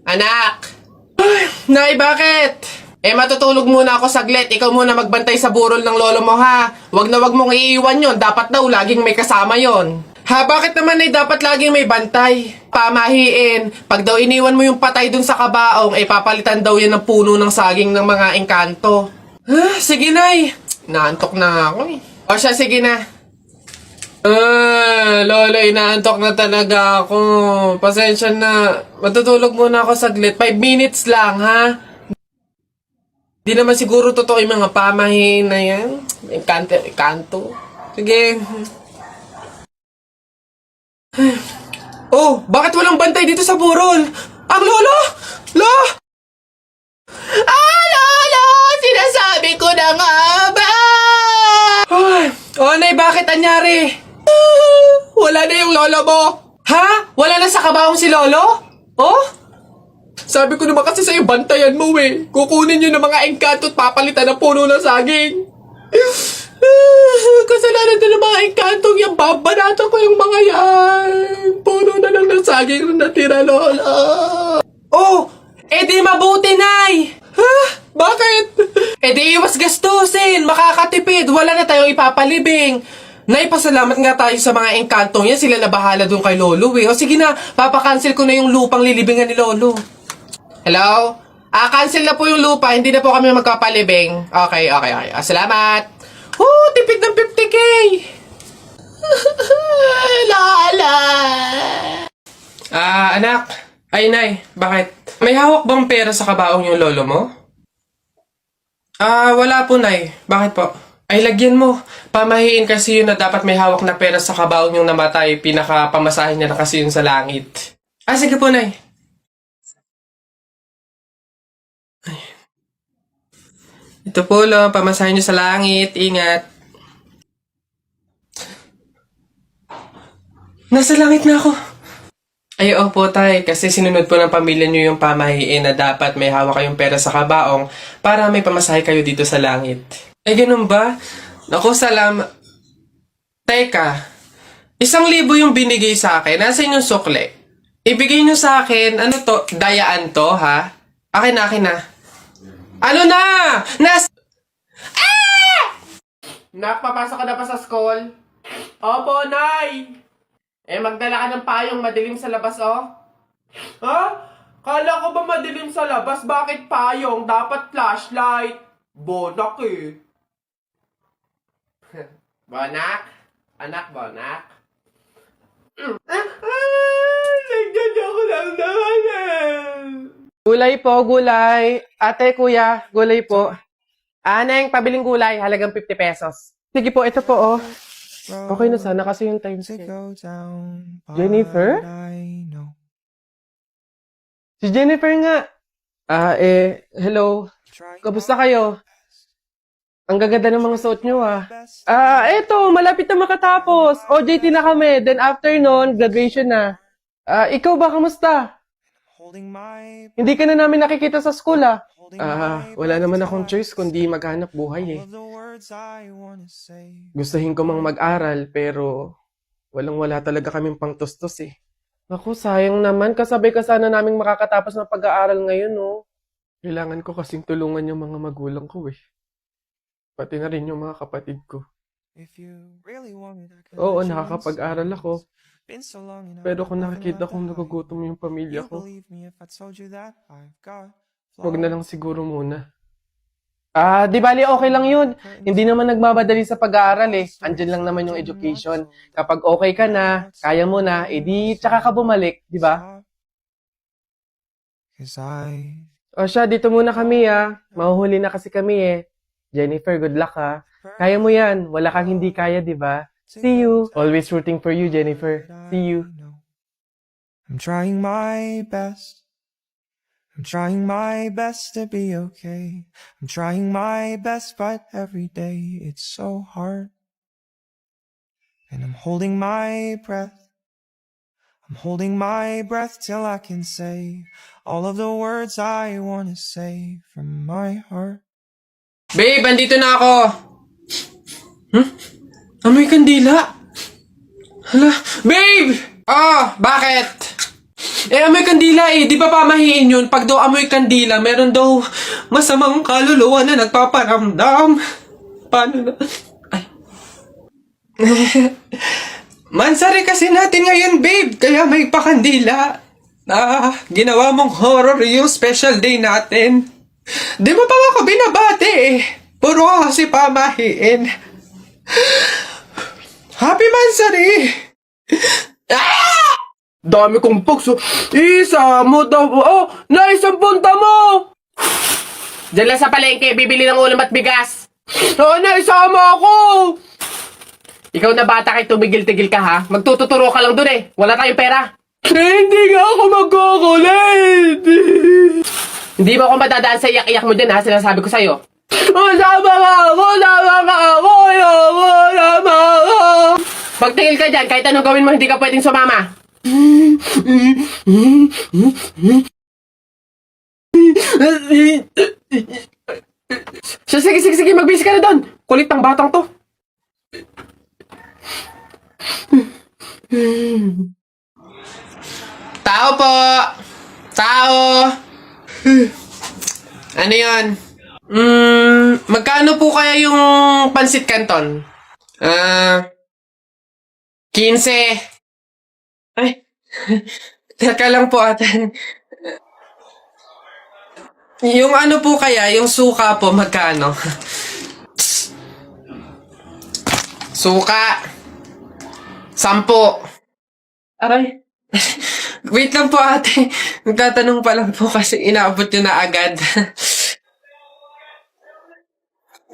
Anak! Nay, bakit? Matutulog muna ako saglit. Ikaw muna magbantay sa burol ng lolo mo, ha? Wag na wag mong iiwan yon. Dapat daw laging may kasama yon. Ha, bakit naman ay dapat laging may bantay? Pamahiin. Pag daw iniwan mo yung patay dun sa kabaong, papalitan daw yan ng puno ng saging ng mga engkanto. Sige, Nay. Naantok na ako eh. O siya, sige na. Lola, inaantok na talaga ako. Pasensya na. Matutulog muna ako saglit. 5 minutes lang, ha? Di naman siguro totoo yung mga pamahiin na yan. Engkanto. Sige. Oh, bakit walang bantay dito sa burol? Ang lolo? Lolo! Sinasabi ko na nga ba? Nay, bakit anyari? Wala na yung lolo mo. Ha? Wala na sa kabaong si lolo? Oh? Sabi ko naman kasi sa'yo, bantayan mo eh. Kukunin nyo ng mga engkanto at papalitan ng puno ng saging. Kasalanan na ng mga engkantong yan. Babanatan ko yung mga yan. Puno na lang ng saging na natira, lola. Oh, di mabuti, Nay. Ha? Bakit? Di iwas gastusin. Makakatipid. Wala na tayong ipapalibing. Nay, pasalamat nga tayo sa mga engkantong yan. Sila na bahala dun kay lolo eh. O sige na, papakancel ko na yung lupang lilibingan ni lolo. Hello? Cancel na po yung lupa. Hindi na po kami magkapalibing. Okay. Salamat. Tipid ng 50K. Lala. Anak. Ay, Nay. Bakit? May hawak bang pera sa kabaong yung lolo mo? Wala po, Nay. Bakit po? Ay, lagyan mo. Pamahiin kasi yun na dapat may hawak na pera sa kabaong yung namatay. Pinaka-pamasahin niya na kasi yun sa langit. Sige po, Nay. Ito po, lo. Pamasahin niyo sa langit. Ingat. Nasa langit na ako. Ay, opo, Tay. Kasi sinunod po ng pamilya niyo yung pamahiin na dapat may hawak kayong pera sa kabaong para may pamasahe kayo dito sa langit. Ay, ganun ba? Naku, salamat. Teka. 1,000 yung binigay sa akin. Nasaan yung sukle? Ibigay niyo sa akin. Ano to? Dayaan to, ha? Akin na. Ano na? Nak, papasok ka na pa sa school? Opo, Nay. Magdala ka ng payong madilim sa labas, oh. Ha? Kala ko ba madilim sa labas? Bakit payong? Dapat flashlight. Bonak eh. Bonak? Anak, Bonak? Nagdadya ko lang naman. Gulay po, gulay. Ate, kuya, gulay po. Neng, pabiling gulay, halagang 50 pesos. Sige po, ito po, oh. Okay na sana kasi yung time set. Jennifer? Si Jennifer nga. Hello. Kamusta kayo? Ang gaganda ng mga suot nyo, ah. Eto, malapit na makatapos. OJT na kami. Then after nun, graduation na. Ikaw ba, kamusta? Hindi ka na namin nakikita sa school, ah. Wala naman akong choice kundi maghanap buhay, eh. Gustuhin ko mang mag-aral, pero walang-wala talaga kaming pangtustos, eh. Naku, sayang naman. Kasabay ka sana naming makakatapos ng pag-aaral ngayon, oh. Kailangan ko kasing tulungan yung mga magulang ko, eh. Pati na rin yung mga kapatid ko. Oo, nakakapag-aral ako. Pero kung nakikita kong nagugutom yung pamilya ko, huwag na lang siguro muna. Di bali, okay lang yun. Hindi naman nagmamadali sa pag-aaral eh. Andyan lang naman yung education. Kapag okay ka na, kaya mo na, edi tsaka ka bumalik, di ba? O siya, dito muna kami Mahuhuli na kasi kami eh. Jennifer, good luck ha. Kaya mo yan. Wala kang hindi kaya, di ba? See you. Always rooting for you, Jennifer. See you. I'm trying my best. I'm trying my best to be okay. I'm trying my best, but every day it's so hard. And I'm holding my breath. I'm holding my breath till I can say all of the words I want to say from my heart. Babe, andito na ako. Amoy kandila. Hala, babe! Bakit? Amoy kandila eh. Di ba pamahiin yun? Pag daw amoy kandila, meron daw masamang kaluluwa na nagpaparamdam. Paano na? Ay. Mansari kasi natin ngayon, babe. Kaya may pakandila. Ginawa mong horror yung special day natin. Di mo pa ako binabati eh. Puro ka kasi pamahiin. Happy Mansari! Dami kong pokso. Isa mo daw. Oh, naisang punta mo! Diyan lang sa palengke, bibili ng ulam at bigas. Oh, naisama ako! Ikaw na bata kay tumigil-tigil ka ha? Magtututuro ka lang dun eh. Wala tayong pera. Hindi nga ako magkukulit! Hindi mo ako madadaan sa iyak-iyak mo din ha, sinasabi ko sa'yo. Oh, sama ka ako! Sama ka ako! Ayoko! Sama ka! Pagtingil ka dyan, kahit anong gawin mo, hindi ka pwedeng sumama. Sige, magbisi ka na doon. Kulit ng batang to. Tao po! Tao! Ano yan? Magkano po kaya yung pansit canton? 15. Ay, teka lang po atan. Yung ano po kaya, yung suka po, magkano? Suka. 10. Aray. Wait lang po ate. Nagtatanong pa lang po kasi inaabot nyo na agad.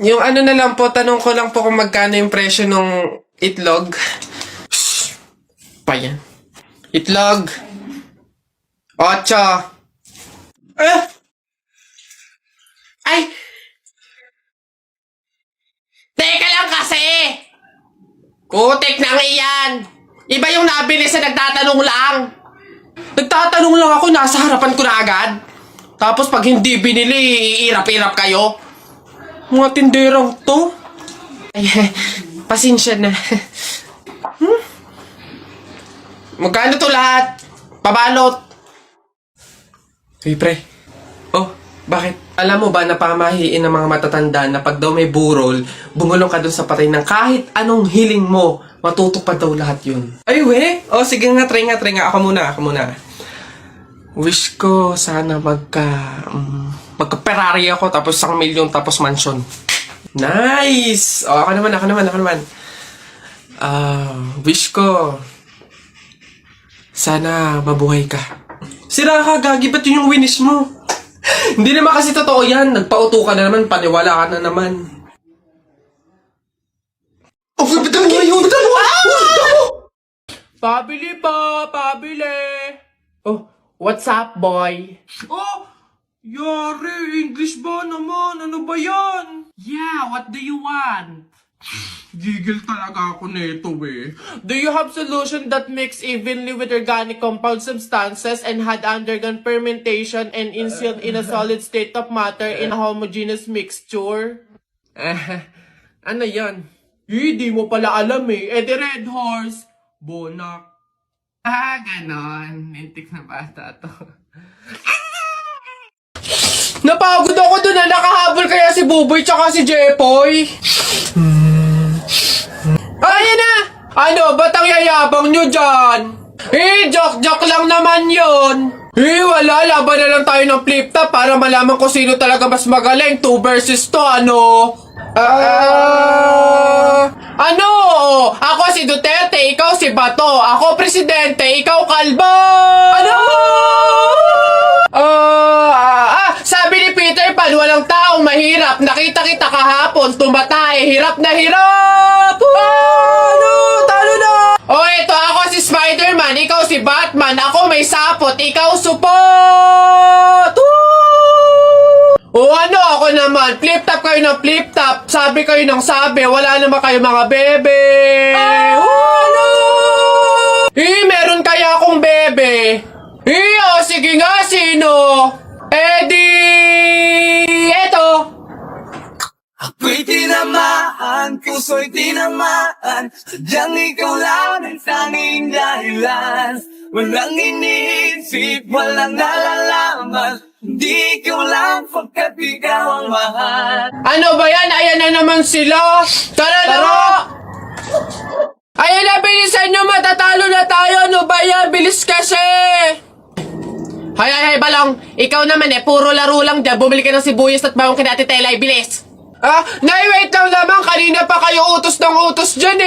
Yung ano na lang po, tanong ko lang po kung magkano yung presyo ng itlog. Shhh. Pa yan. Itlog. 8. Ay! Teka lang kasi! Kutik nang iyan! Iba yung nabili sa nagtatanong lang. Nagtatanong lang ako, nasa harapan ko na agad. Tapos pag hindi binili, iirap-irap kayo. Mga tinderang to. Ay, pasensya na. Magkano to lahat? Pabalot. Hey, pre. Oh, bakit? Alam mo ba na pamahiin ng mga matatanda na pag daw may burol, bumulong ka dun sa patay ng kahit anong hiling mo, matutupad daw lahat yun. Ay, we? Oh, sige nga, try nga. Ako muna. Wish ko sana magka-Ferrari ako, tapos 1 milyon, tapos mansion. Nice! Oh, ako naman. Wish ko sana mabuhay ka. Sira ka, gagi, ba't yun yung wish mo? Hindi naman kasi totoo yan. Nagpauto ka na naman, paniwala ka na naman. Oh, bitan mo yun! Pabili pa! Oh, What's up, boy? oh! Yari, English ba naman? Ano ba yan? Yeah, what do you want? Gigil talaga ako nito eh. Do you have solution that mix evenly with organic compound substances and had undergone fermentation and instilled in a solid state of matter in a homogeneous mixture? Ano yan? Hindi mo pala alam eh. Eh, the Red Horse. Bonak. Ganon. Nintik na bata to. Napagod ako dun na nakahabol kaya si Buboy tsaka si Jepoy. Ayan na! Ano, ba't ang yayabang nyo dyan? Joke lang naman yun. Wala, laban na lang tayo ng flip-top para malaman ko sino talaga mas magaling. 2 versus 2, ano? Ano? Ako si Duterte, ikaw si Bato. Ako presidente, ikaw kalbo! Ano? Sabi ni Peter Pan, walang taong mahirap. Nakita kita kahapon, tumatay. Hirap na hirap! Ano? Talo na! Eto, ako si Spider-Man, ikaw si Batman. Ako may sapot, ikaw supot! Ano ako naman? Flip-top kayo ng flip-top. Sabi kayo ng sabi. Wala naman kayo mga bebe. Ano? Meron kaya akong bebe. Sige nga, sino? Eto. Ako'y tinamaan, puso'y tinamaan, sadyang ikaw lang ang tanging dahilan. Walang iniisip, walang nalalaman. Hindi ko lang pagkat ikaw ang mahal. Ano ba yan? Ayan na naman sila! Tara na nga! Ayan na, bilisan nyo! Matatalo na tayo! Ano ba yan? Bilis kasi! Hay, Balong! Ikaw naman puro laro lang dyan. Bumili ka ng sibuyas at bawang kina Ate Telay. Bilis! Nay, wait lang naman! Kanina pa kayo utos ng utos dyan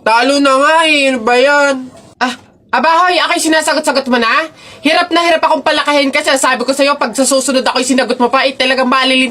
Talo na nga Ano ba yan? Abahoy, ako'y sinasagot-sagot mo na? Hirap na hirap akong palakahin kasi sabi ko sa'yo, pag sa susunod ako'y sinagot mo pa, talagang